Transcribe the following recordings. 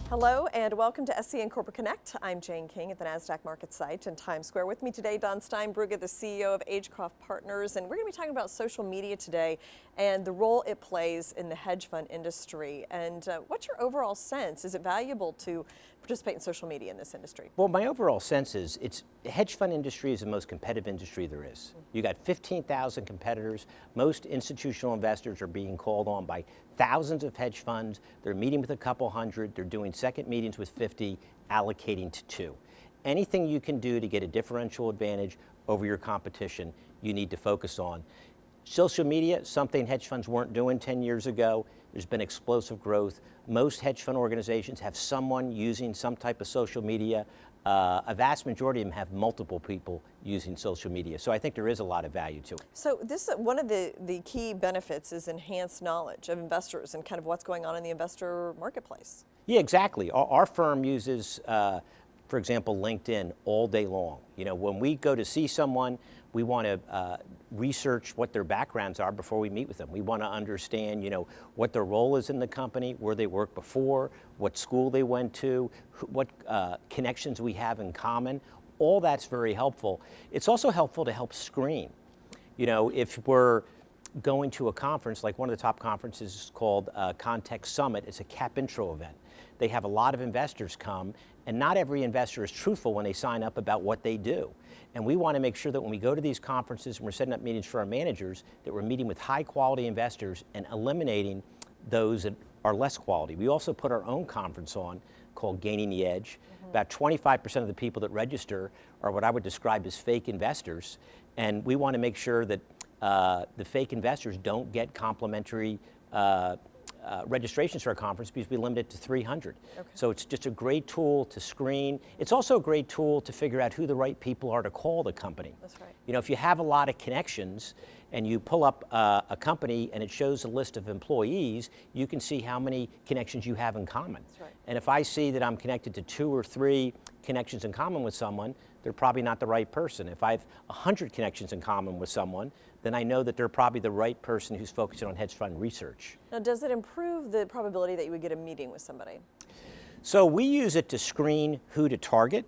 Hello and welcome to SCN Corporate Connect. I'm Jane King at the NASDAQ market site in Times Square. With me today, Don Steinbrugge, the CEO of Agecroft Partners, and we're going to be talking about social media today and the role it plays in the hedge fund industry. And what's your overall sense? Is it valuable to participate in social media in this industry? Well, my overall sense is the hedge fund industry is the most competitive industry there is. You got 15,000 competitors. Most institutional investors are being called on by thousands of hedge funds. They're meeting with a couple hundred. They're doing second meetings with 50, allocating to 2. Anything you can do to get a differential advantage over your competition, you need to focus on. Social media, something hedge funds weren't doing 10 years ago. There's been explosive growth. Most hedge fund organizations have someone using some type of social media. A vast majority of them have multiple people using social media. So I think there is a lot of value to it. So this one of the key benefits is enhanced knowledge of investors and kind of what's going on in the investor marketplace. Yeah, exactly. Our firm uses, for example, LinkedIn all day long. You know, when we go to see someone, we want to research what their backgrounds are before we meet with them. We want to understand, you know, what their role is in the company, where they worked before, what school they went to, what connections we have in common. All that's very helpful. It's also helpful to help screen. You know, if we're going to a conference, like one of the top conferences is called Context Summit, it's a cap intro event. They have a lot of investors come, and not every investor is truthful when they sign up about what they do. And we want to make sure that when we go to these conferences and we're setting up meetings for our managers, that we're meeting with high quality investors and eliminating those that are less quality. We also put our own conference on called Gaining the Edge. About 25% of the people that register are what I would describe as fake investors. And we want to make sure that the fake investors don't get complimentary registrations for our conference because we limit it to 300. Okay. So it's just a great tool to screen. It's also a great tool to figure out who the right people are to call the company. That's right. You know, if you have a lot of connections and you pull up a company and it shows a list of employees, you can see how many connections you have in common. That's right. And if I see that I'm connected to 2 or 3 connections in common with someone, they're probably not the right person. If I have 100 connections in common with someone, then I know that they're probably the right person who's focusing on hedge fund research. Now, does it improve the probability that you would get a meeting with somebody? So we use it to screen who to target.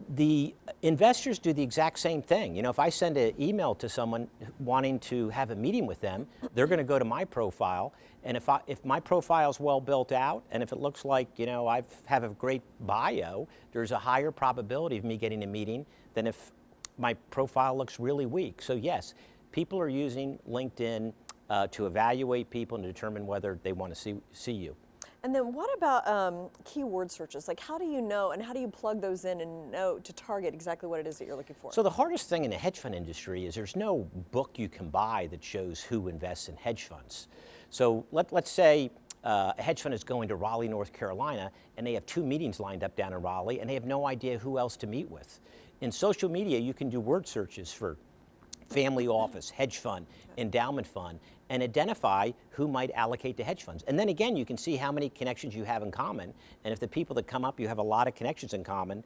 The investors do the exact same thing. You know, if I send an email to someone wanting to have a meeting with them, they're going to go to my profile. And if my profile is well built out, and if it looks like, you know, I have a great bio, there's a higher probability of me getting a meeting than if my profile looks really weak. So yes, people are using LinkedIn to evaluate people and determine whether they want to see you. And then what about keyword searches? Like, how do you know and how do you plug those in and know to target exactly what it is that you're looking for? So the hardest thing in the hedge fund industry is there's no book you can buy that shows who invests in hedge funds. So let's say a hedge fund is going to Raleigh, North Carolina, and they have 2 meetings lined up down in Raleigh, and they have no idea who else to meet with. In social media, you can do word searches for family office, hedge fund, endowment fund, and identify who might allocate to hedge funds. And then again, you can see how many connections you have in common. And if the people that come up, you have a lot of connections in common,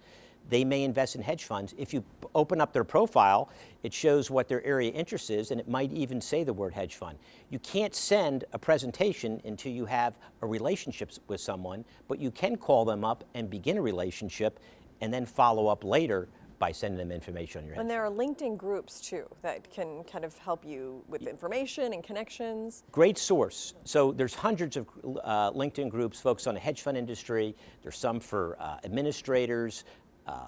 they may invest in hedge funds. If you open up their profile, it shows what their area of interest is, and it might even say the word hedge fund. You can't send a presentation until you have a relationship with someone, but you can call them up and begin a relationship and then follow up later by sending them information on your hedge And there are LinkedIn groups too that can kind of help you with information and connections. Great source. So there's hundreds of LinkedIn groups focused on the hedge fund industry. There's some for administrators,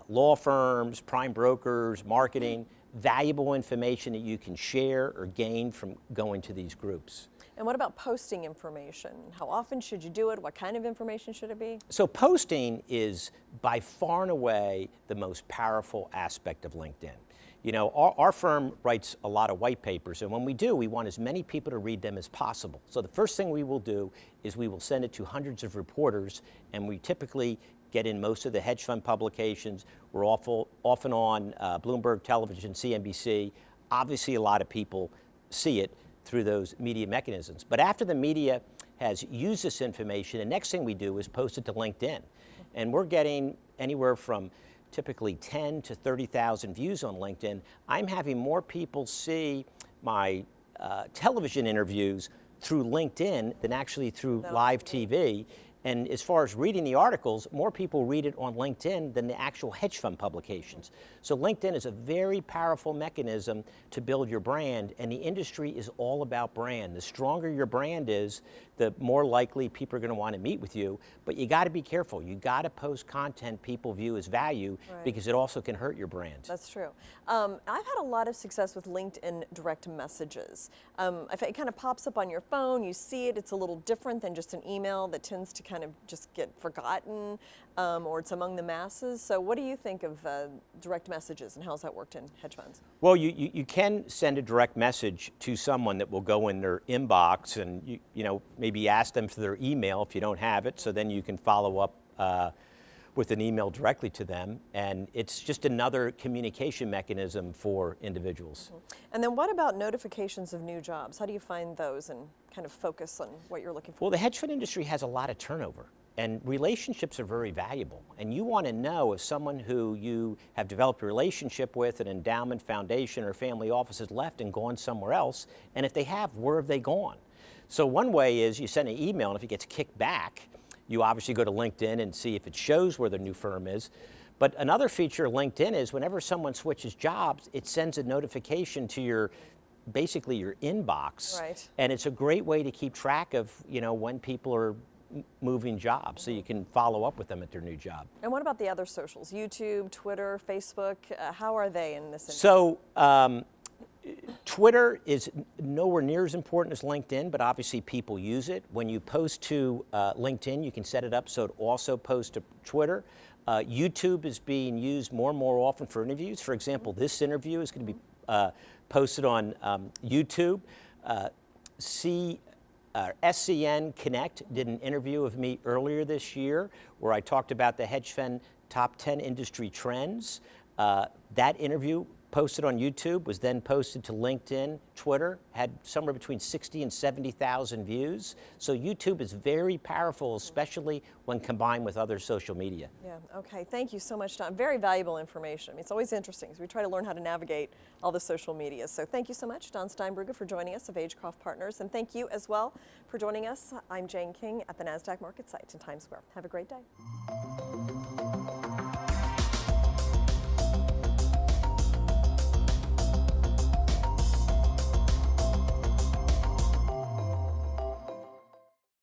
law firms, prime brokers, marketing, valuable information that you can share or gain from going to these groups. And what about posting information? How often should you do it? What kind of information should it be? So posting is by far and away the most powerful aspect of LinkedIn. You know, our firm writes a lot of white papers, and when we do, we want as many people to read them as possible. So the first thing we will do is we will send it to hundreds of reporters, and we typically get in most of the hedge fund publications. We're often on Bloomberg Television, CNBC. Obviously, a lot of people see it through those media mechanisms. But after the media has used this information, the next thing we do is post it to LinkedIn. And we're getting anywhere from typically 10 to 30,000 views on LinkedIn. I'm having more people see my television interviews through LinkedIn than actually through live TV. And as far as reading the articles, more people read it on LinkedIn than the actual hedge fund publications. So LinkedIn is a very powerful mechanism to build your brand, and the industry is all about brand. The stronger your brand is, the more likely people are going to want to meet with you. But you got to be careful. You got to post content people view as value, because it also can hurt your brand. That's true. I've had a lot of success with LinkedIn direct messages. If it kind of pops up on your phone, you see it, it's a little different than just an email that tends to kind of just get forgotten, or it's among the masses. So what do you think of direct messages, and how's that worked in hedge funds? Well, you can send a direct message to someone that will go in their inbox, and you know, maybe ask them for their email if you don't have it, so then you can follow up with an email directly to them, and it's just another communication mechanism for individuals. And then what about notifications of new jobs? How do you find those and kind of focus on what you're looking for? Well, the hedge fund industry has a lot of turnover, and relationships are very valuable. And you want to know if someone who you have developed a relationship with, an endowment, foundation, or family office has left and gone somewhere else, and if they have, where have they gone? So one way is you send an email, and if it gets kicked back, you obviously go to LinkedIn and see if it shows where the new firm is. But another feature of LinkedIn is whenever someone switches jobs, it sends a notification to your, basically your inbox. Right. And it's a great way to keep track of, you know, when people are moving jobs, so you can follow up with them at their new job. And what about the other socials? YouTube, Twitter, Facebook, how are they in this industry? So Twitter is nowhere near as important as LinkedIn, but obviously people use it. When you post to LinkedIn, you can set it up so it also posts to Twitter. YouTube is being used more and more often for interviews. For example, this interview is going to be posted on YouTube. SCN Connect did an interview of me earlier this year where I talked about the hedge fund top 10 industry trends. That interview posted on YouTube was then posted to LinkedIn, Twitter, had somewhere between 60 and 70,000 views. So YouTube is very powerful, especially when combined with other social media. Yeah, okay, thank you so much, Don. Very valuable information. I mean, it's always interesting as we try to learn how to navigate all the social media. So thank you so much, Don Steinbrugge, for joining us of Agecroft Partners, and thank you as well for joining us. I'm Jane King at the NASDAQ market site in Times Square. Have a great day.